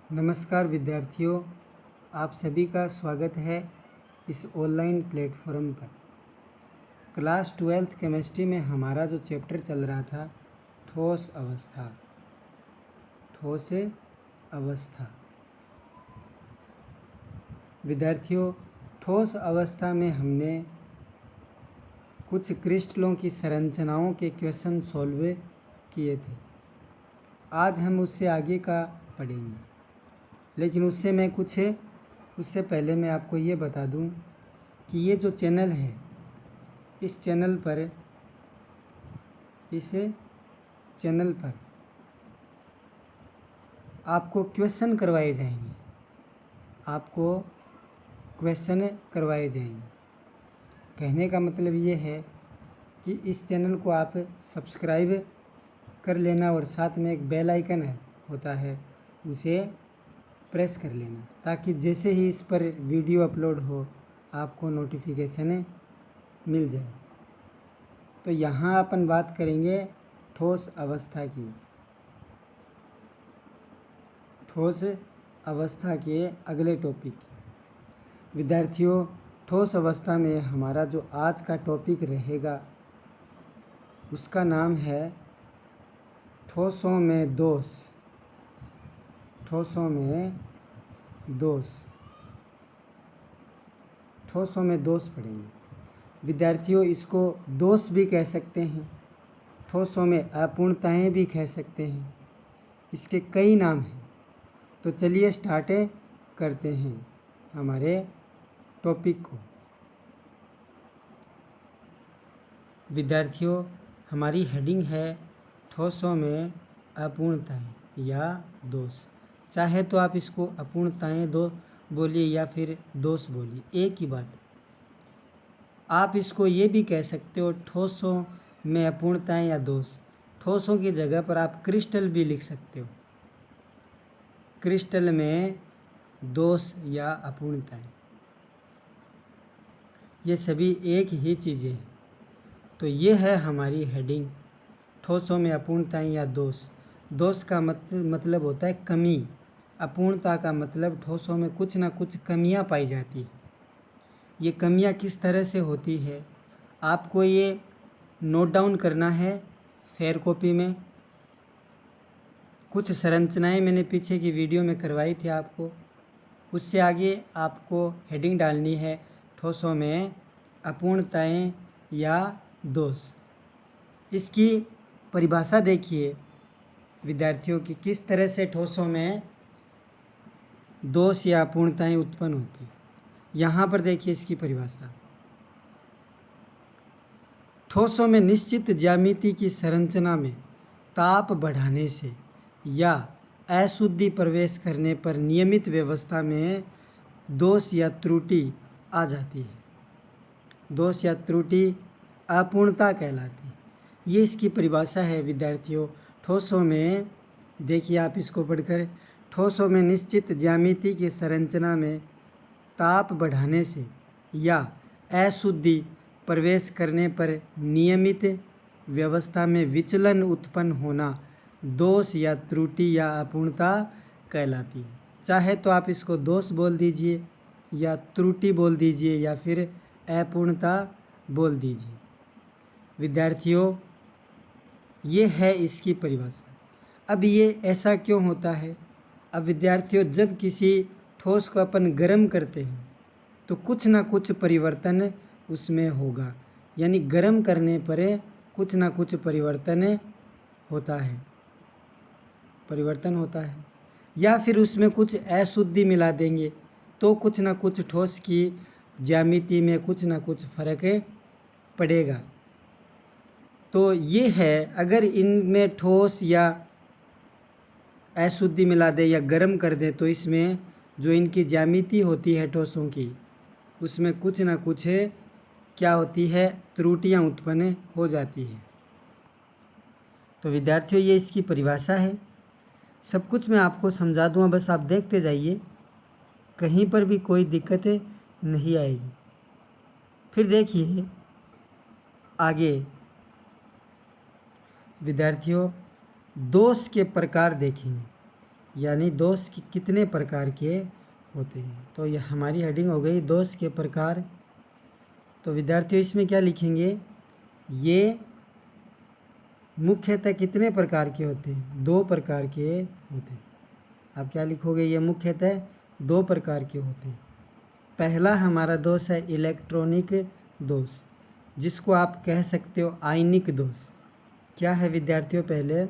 नमस्कार विद्यार्थियों, आप सभी का स्वागत है इस ऑनलाइन प्लेटफॉर्म पर। क्लास 12th केमिस्ट्री में हमारा जो चैप्टर चल रहा था ठोस अवस्था। विद्यार्थियों, ठोस अवस्था में हमने कुछ क्रिस्टलों की संरचनाओं के क्वेश्चन सॉल्व किए थे। आज हम उससे आगे का पढ़ेंगे, लेकिन उससे पहले मैं आपको ये बता दूं कि ये जो चैनल है, इस चैनल पर आपको क्वेश्चन करवाए जाएंगे। कहने का मतलब ये है कि इस चैनल को आप सब्सक्राइब कर लेना और साथ में एक बेल आइकन होता है, उसे प्रेस कर लेना, ताकि जैसे ही इस पर वीडियो अपलोड हो आपको नोटिफिकेशन मिल जाए। तो यहाँ अपन बात करेंगे ठोस अवस्था की। ठोस अवस्था के अगले टॉपिक की। विद्यार्थियों, ठोस अवस्था में हमारा जो आज का टॉपिक रहेगा उसका नाम है ठोसों में दोष। ठोसों में दोष पढ़ेंगे। विद्यार्थियों, इसको दोष भी कह सकते हैं, ठोसों में अपूर्णताएं भी कह सकते हैं, इसके कई नाम हैं। तो चलिए स्टार्ट करते हैं हमारे टॉपिक को। विद्यार्थियों, हमारी हेडिंग है ठोसों में अपूर्णताएं या दोष। चाहे तो आप इसको अपूर्णताएं बोलिए या फिर दोष बोलिए, एक ही बात है। आप इसको ये भी कह सकते हो ठोसों में अपूर्णताएं या दोष। ठोसों की जगह पर आप क्रिस्टल भी लिख सकते हो। क्रिस्टल में दोष या अपूर्णताएं, ये सभी एक ही चीज़ें हैं। तो ये है हमारी हेडिंग, ठोसों में अपूर्णताएं या दोष। दोष का मतलब होता है कमी। अपूर्णता का मतलब ठोसों में कुछ ना कुछ कमियां पाई जाती हैं। ये कमियां किस तरह से होती है आपको ये नोट डाउन करना है फेयर कॉपी में। कुछ संरचनाएं मैंने पीछे की वीडियो में करवाई थी आपको, उससे आगे आपको हेडिंग डालनी है ठोसों में अपूर्णताएं या दोष। इसकी परिभाषा देखिए विद्यार्थियों की, किस तरह से ठोसों में दोष या अपूर्णताएं उत्पन्न होती। यहाँ पर देखिए इसकी परिभाषा। ठोसों में निश्चित ज्यामिति की संरचना में ताप बढ़ाने से या अशुद्धि प्रवेश करने पर नियमित व्यवस्था में दोष या त्रुटि आ जाती है। दोष या त्रुटि अपूर्णता कहलाती है। ये इसकी परिभाषा है विद्यार्थियों। ठोसों में देखिए, आप इसको पढ़कर, ठोसों में निश्चित ज्यामिति की संरचना में ताप बढ़ाने से या अशुद्धि प्रवेश करने पर नियमित व्यवस्था में विचलन उत्पन्न होना दोष या त्रुटि या अपूर्णता कहलाती है। चाहे तो आप इसको दोष बोल दीजिए या त्रुटि बोल दीजिए या फिर अपूर्णता बोल दीजिए। विद्यार्थियों, ये है इसकी परिभाषा। अब ये ऐसा क्यों होता है? अब विद्यार्थियों, जब किसी ठोस को अपन गर्म करते हैं तो कुछ ना कुछ परिवर्तन उसमें होगा, यानी गर्म करने पर कुछ ना कुछ परिवर्तन होता है। या फिर उसमें कुछ अशुद्धि मिला देंगे तो कुछ ना कुछ ठोस की ज्यामिति में कुछ ना कुछ फर्क पड़ेगा। तो ये है, अगर इनमें ठोस या अशुद्धि मिला दे या गर्म कर दे तो इसमें जो इनकी ज्यामिति होती है ठोसों की, उसमें कुछ ना कुछ क्या होती है, त्रुटियां उत्पन्न हो जाती है। तो विद्यार्थियों, ये इसकी परिभाषा है। सब कुछ मैं आपको समझा दूंगा, बस आप देखते जाइए, कहीं पर भी कोई दिक्कत नहीं आएगी। फिर देखिए आगे विद्यार्थियों, दोष के प्रकार देखेंगे। यानी दोष कितने प्रकार के होते हैं। तो ये हमारी हेडिंग हो गई दोष के प्रकार। तो विद्यार्थियों इसमें क्या लिखेंगे, ये मुख्यतः कितने प्रकार के होते हैं, 2 प्रकार के होते हैं। आप क्या लिखोगे, ये मुख्यतः 2 प्रकार के होते हैं। पहला हमारा दोष है इलेक्ट्रॉनिक दोष, जिसको आप कह सकते हो आयनिक दोष। क्या है विद्यार्थियों, पहले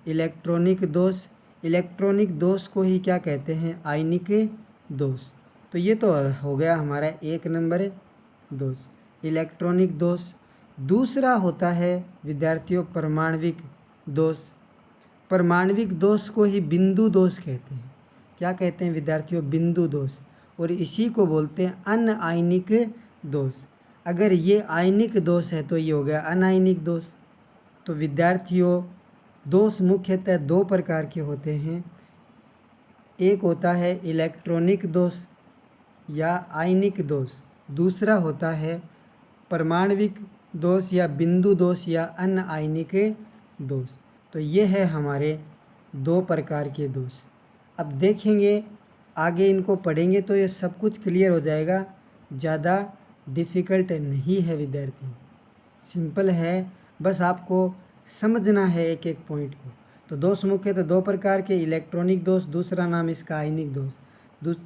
इलेक्ट्रॉनिक दोष, इलेक्ट्रॉनिक दोष को ही क्या कहते हैं, आयनिक दोष। तो ये तो हो गया हमारा 1 नंबर दोष, इलेक्ट्रॉनिक दोष। दूसरा होता है विद्यार्थियों परमाणविक दोष। परमाणविक दोष को ही बिंदु दोष कहते हैं। क्या कहते हैं विद्यार्थियों, बिंदु दोष। और इसी को बोलते हैं अनआयनिक दोष। अगर ये आयनिक दोष है तो ये हो गया अनायनिक दोष। तो विद्यार्थियों दोष मुख्यतः 2 प्रकार के होते हैं। एक होता है इलेक्ट्रॉनिक दोष या आयनिक दोष, दूसरा होता है परमाणविक दोष या बिंदु दोष या अनआयनिक दोष। तो ये है हमारे 2 प्रकार के दोष। अब देखेंगे आगे इनको पढ़ेंगे तो ये सब कुछ क्लियर हो जाएगा, ज़्यादा डिफ़िकल्ट नहीं है विद्यार्थी, सिंपल है, बस आपको समझना है एक एक पॉइंट को। तो दोष मुख्यतः 2 प्रकार के, इलेक्ट्रॉनिक दोष, दूसरा नाम इसका आयनिक दोष,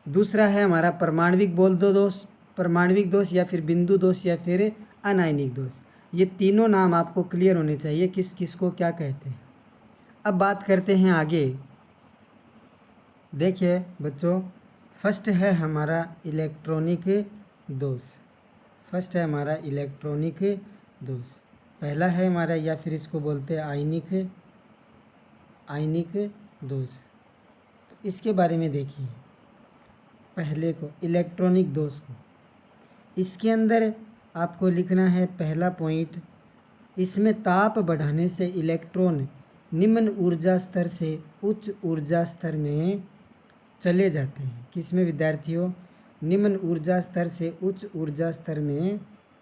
दूसरा है हमारा परमाणविक बोल दो दोष, परमाणविक दोष या फिर बिंदु दोष या फिर अनायनिक दोष। ये तीनों नाम आपको क्लियर होने चाहिए किस किस को क्या कहते हैं। अब बात करते हैं आगे। देखिए बच्चों, फर्स्ट है हमारा इलेक्ट्रॉनिक दोष। फर्स्ट है हमारा इलेक्ट्रॉनिक दोष, पहला है हमारा, या फिर इसको बोलते हैं आयनिक दोष। तो इसके बारे में देखिए, पहले को इलेक्ट्रॉनिक दोष को, इसके अंदर आपको लिखना है पहला पॉइंट, इसमें ताप बढ़ाने से इलेक्ट्रॉन निम्न ऊर्जा स्तर से उच्च ऊर्जा स्तर में चले जाते हैं। किसमें विद्यार्थियों, निम्न ऊर्जा स्तर से उच्च ऊर्जा स्तर में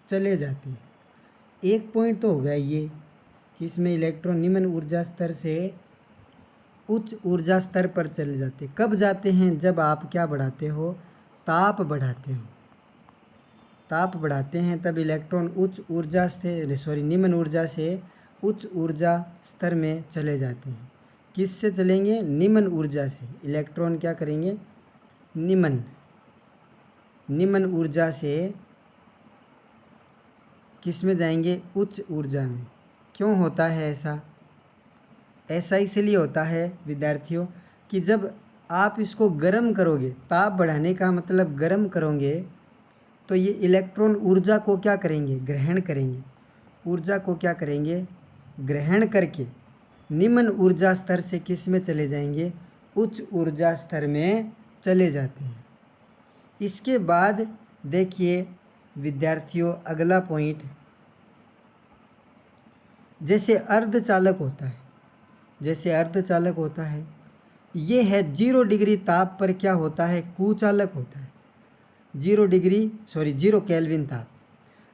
चले जाते हैं। एक पॉइंट तो हो गया ये कि इसमें इलेक्ट्रॉन निम्न ऊर्जा स्तर से उच्च ऊर्जा स्तर पर चले जाते हैं। कब जाते हैं, जब आप क्या बढ़ाते हो, ताप बढ़ाते हो। ताप बढ़ाते हैं तब इलेक्ट्रॉन उच्च ऊर्जा से निम्न ऊर्जा से उच्च ऊर्जा स्तर में चले जाते हैं। किससे चलेंगे, निम्न ऊर्जा से। इलेक्ट्रॉन क्या करेंगे, निम्न ऊर्जा से किस में जाएंगे, उच्च ऊर्जा में। क्यों होता है ऐसा, ऐसा इसलिए होता है विद्यार्थियों कि जब आप इसको गर्म करोगे, ताप बढ़ाने का मतलब गर्म करोगे, तो ये इलेक्ट्रॉन ऊर्जा को क्या करेंगे, ग्रहण करेंगे। ऊर्जा को क्या करेंगे, ग्रहण करके निम्न ऊर्जा स्तर से किस में चले जाएंगे, उच्च ऊर्जा स्तर में चले जाते हैं। इसके बाद देखिए विद्यार्थियों अगला पॉइंट, जैसे अर्धचालक होता है, जैसे अर्धचालक होता है, ये है 0 डिग्री ताप पर क्या होता है, कुचालक होता है। 0 केल्विन ताप,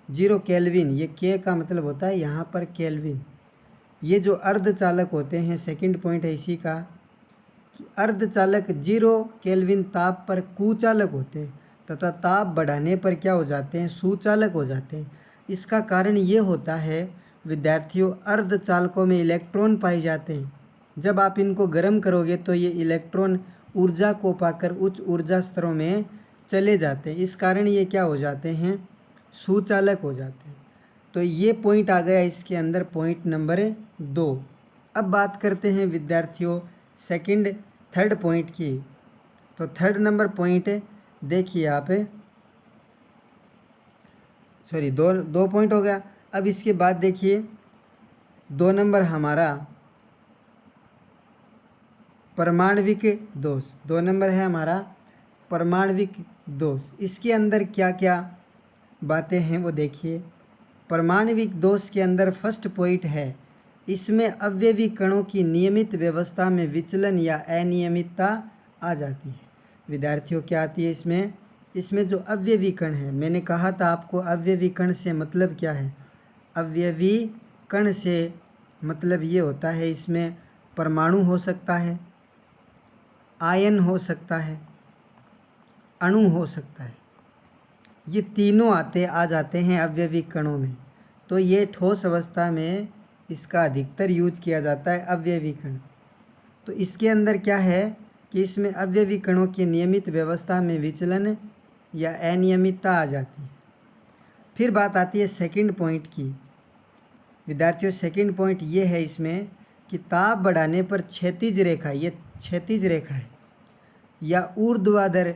0 केल्विन, ये के का मतलब होता है यहाँ पर केल्विन। ये जो अर्धचालक होते हैं, सेकंड पॉइंट है इसी का कि अर्धचालक 0 केल्विन ताप पर कुचालक होते हैं तथा ताप बढ़ाने पर क्या हो जाते हैं, सुचालक हो जाते हैं। इसका कारण ये होता है विद्यार्थियों, अर्धचालकों में इलेक्ट्रॉन पाए जाते हैं। जब आप इनको गर्म करोगे तो ये इलेक्ट्रॉन ऊर्जा को पाकर उच्च ऊर्जा स्तरों में चले जाते हैं। इस कारण ये क्या हो जाते हैं, सुचालक हो जाते हैं। तो ये पॉइंट आ गया इसके अंदर, पॉइंट नंबर 2। अब बात करते हैं विद्यार्थियों थर्ड पॉइंट की। तो थर्ड नंबर पॉइंट देखिए आप, दो पॉइंट हो गया। अब इसके बाद देखिए 2 नंबर हमारा परमाणविक दोष। 2 नंबर है हमारा परमाणविक दोष। इसके अंदर क्या क्या बातें हैं वो देखिए। परमाणविक दोष के अंदर फर्स्ट पॉइंट है, इसमें अवयवी कणों की नियमित व्यवस्था में विचलन या अनियमितता आ जाती है। विद्यार्थियों क्या आती है इसमें, इसमें जो अवयवी कण है, मैंने कहा था आपको अवयवी कण से मतलब क्या है, अवयवी कण से मतलब ये होता है इसमें परमाणु हो सकता है, आयन हो सकता है, अणु हो सकता है। ये तीनों आ जाते हैं अवयवी कणों में। तो ये ठोस अवस्था में इसका अधिकतर यूज किया जाता है अवयवी कण। तो इसके अंदर क्या है कि इसमें अवयवी कणों की नियमित व्यवस्था में विचलन या अनियमितता आ जाती है। फिर बात आती है सेकंड पॉइंट की। विद्यार्थियों, सेकंड पॉइंट ये है इसमें कि ताप बढ़ाने पर क्षैतिज रेखा, ये क्षैतिज रेखा है, या ऊर्ध्वाधर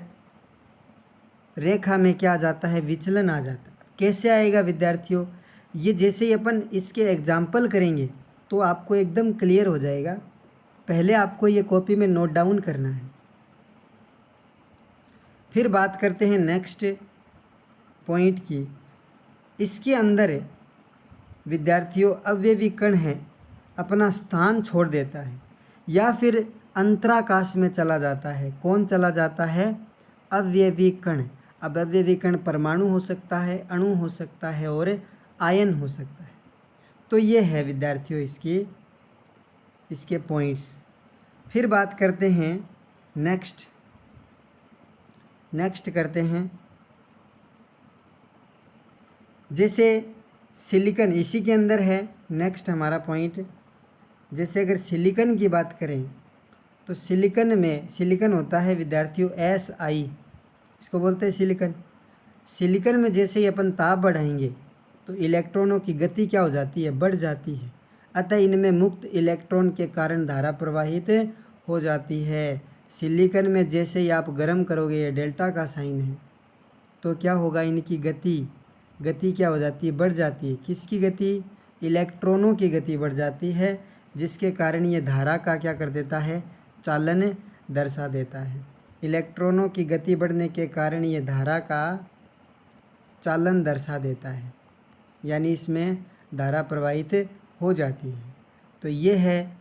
रेखा में क्या आ जाता है, विचलन आ जाता है। कैसे आएगा विद्यार्थियों, ये जैसे ही अपन इसके एग्जाम्पल करेंगे तो आपको एकदम क्लियर हो जाएगा। पहले आपको ये कॉपी में नोट डाउन करना है। फिर बात करते हैं नेक्स्ट पॉइंट की। इसके अंदर विद्यार्थियों अवयवी कण है अपना स्थान छोड़ देता है या फिर अंतराकाश में चला जाता है। कौन चला जाता है? अवयवी कण। अब अवयवी कण परमाणु हो सकता है, अणु हो सकता है और आयन हो सकता है। तो ये है विद्यार्थियों इसके पॉइंट्स। फिर बात करते हैं नेक्स्ट करते हैं, जैसे सिलिकॉन इसी के अंदर है। नेक्स्ट हमारा पॉइंट, जैसे अगर सिलिकॉन की बात करें तो सिलिकॉन होता है विद्यार्थियों Si, इसको बोलते हैं सिलिकॉन। सिलिकॉन में जैसे ही अपन ताप बढ़ाएंगे तो इलेक्ट्रॉनों की गति क्या हो जाती है? बढ़ जाती है। अतः इनमें मुक्त इलेक्ट्रॉन के कारण धारा प्रवाहित हो जाती है। सिलिकॉन में जैसे ही आप गर्म करोगे, ये डेल्टा का साइन है, तो क्या होगा? इनकी गति क्या हो जाती है? बढ़ जाती है। किसकी गति? इलेक्ट्रॉनों की गति बढ़ जाती है, जिसके कारण ये धारा का क्या कर देता है? चालन दर्शा देता है। इलेक्ट्रॉनों की गति बढ़ने के कारण ये धारा का चालन दर्शा देता है, यानी इसमें धारा प्रवाहित हो जाती है। तो ये है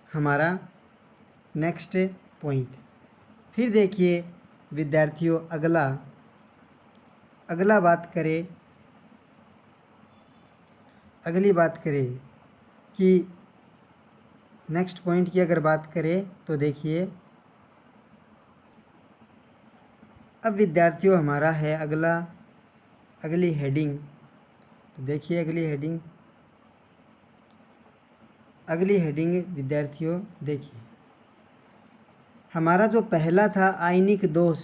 हमारा नेक्स्ट पॉइंट। फिर देखिए विद्यार्थियों, अगली बात करें कि नेक्स्ट पॉइंट की अगर बात करें तो देखिए, अब विद्यार्थियों हमारा है अगली हेडिंग। तो देखिए अगली हेडिंग विद्यार्थियों देखिए, हमारा जो पहला था आयनिक दोष,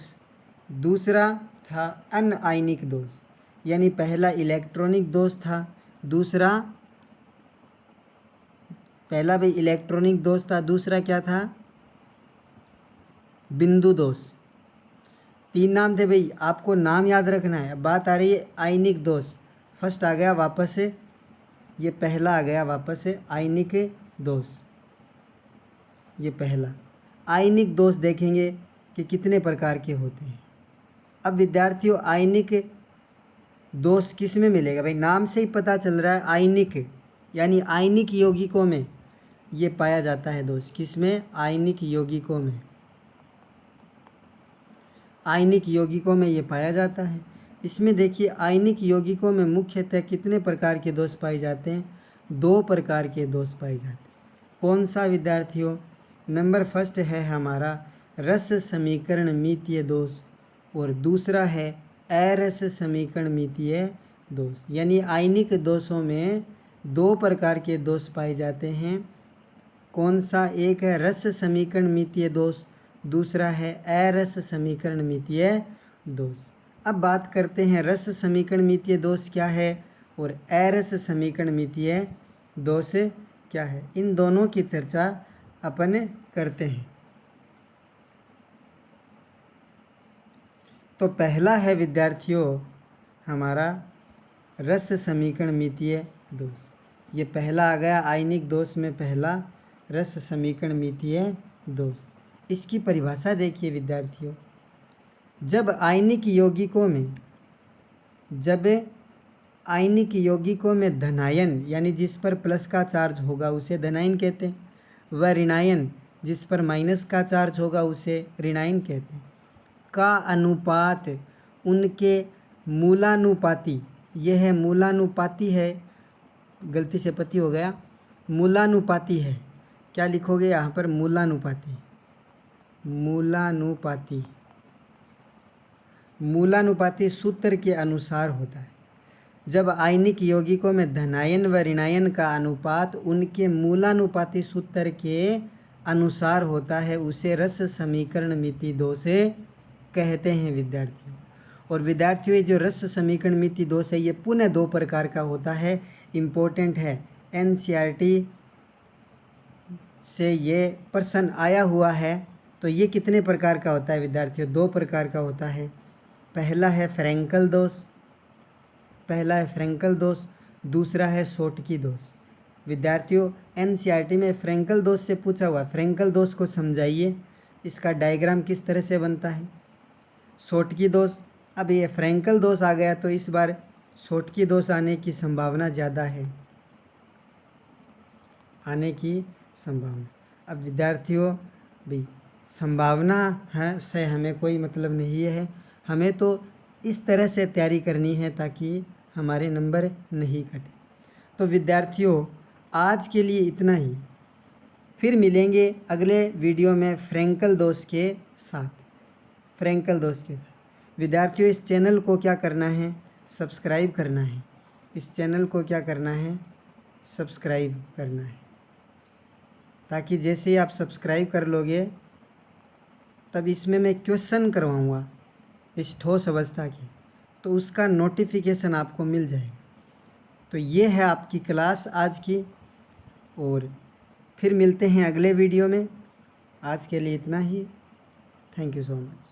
दूसरा था अनआयनिक दोष। यानी पहला इलेक्ट्रॉनिक दोष था, पहला भी इलेक्ट्रॉनिक दोष था, दूसरा क्या था? बिंदु दोष। 3 नाम थे भाई, आपको नाम याद रखना है। अब बात आ रही है आयनिक दोष। फर्स्ट आ गया वापस से, ये पहला आ गया वापस से आयनिक दोष। ये पहला आयनिक दोष देखेंगे कि कितने प्रकार के होते हैं। अब विद्यार्थियों आयनिक दोष किस में मिलेगा? भाई नाम से ही पता चल रहा है, आयनिक यानी आयनिक यौगिकों में ये पाया जाता है दोष। किस में? आयनिक यौगिकों में। आयनिक यौगिकों में ये पाया जाता है। इसमें देखिए आयनिक यौगिकों में मुख्यतः कितने प्रकार के दोष पाए जाते हैं? 2 प्रकार के दोष पाए जाते हैं। कौन सा विद्यार्थियों? नंबर फर्स्ट है हमारा रस समीकरण मितीय दोष और दूसरा है अरस समीकरण मितीय दोष। यानी आयनिक दोषों में 2 प्रकार के दोष पाए जाते हैं। कौन सा? एक है रस समीकरण मितीय दोष, दूसरा है अरस समीकरण मितीय दोष। अब बात करते हैं रस समीकरण मितीय दोष क्या है और अरस समीकरण मितीय दोष क्या है। इन दोनों की चर्चा अपन करते हैं। तो पहला है विद्यार्थियों हमारा रस समीकरण मितीय दोष। ये पहला आ गया आयनिक दोष में, पहला रस समीकरण मितीय दोष। इसकी परिभाषा देखिए विद्यार्थियों, जब आयनिक यौगिकों में धनायन यानी जिस पर प्लस का चार्ज होगा उसे धनायन कहते हैं, व ऋणायन जिस पर माइनस का चार्ज होगा उसे ऋणायन कहते हैं, का अनुपात उनके मूलानुपाती, यह है मूलानुपाती है, गलती से पति हो गया, मूलानुपाती है। क्या लिखोगे यहाँ पर? मूलानुपाती। मूलानुपाती मूलानुपाती सूत्र के अनुसार होता है। जब आयनिक यौगिकों में धनायन व ऋणायन का अनुपात उनके मूलानुपाती सूत्र के अनुसार होता है, उसे रस समीकरण मिति 2 से कहते हैं विद्यार्थियों। और विद्यार्थियों, ये जो रस समीकरण मिति 2 है ये पुनः 2 प्रकार का होता है। इम्पोर्टेंट है, एनसीईआरटी से ये प्रश्न आया हुआ है। तो ये कितने प्रकार का होता है विद्यार्थियों? 2 प्रकार का होता है। पहला है फ्रैंकल दोष, दूसरा है शॉटकी दोष। विद्यार्थियों, एनसीईआरटी में फ्रैंकल दोष से पूछा हुआ। फ्रैंकल दोष को समझाइए, इसका डायग्राम किस तरह से बनता है। शॉटकी दोष, अब ये फ्रैंकल दोष आ गया तो इस बार शॉटकी दोष आने की संभावना ज़्यादा है, अब विद्यार्थियों भी संभावना है से हमें कोई मतलब नहीं है, हमें तो इस तरह से तैयारी करनी है ताकि हमारे नंबर नहीं कटे। तो विद्यार्थियों, आज के लिए इतना ही, फिर मिलेंगे अगले वीडियो में फ्रैंकल दोष के साथ। विद्यार्थियों, इस चैनल को क्या करना है? सब्सक्राइब करना है। सब्सक्राइब करना है, ताकि जैसे ही आप सब्सक्राइब कर लोगे तब इसमें मैं क्वेश्चन करवाऊँगा इस ठोस अवस्था की, तो उसका नोटिफिकेशन आपको मिल जाएगा। तो ये है आपकी क्लास आज की, और फिर मिलते हैं अगले वीडियो में। आज के लिए इतना ही। Thank you so much.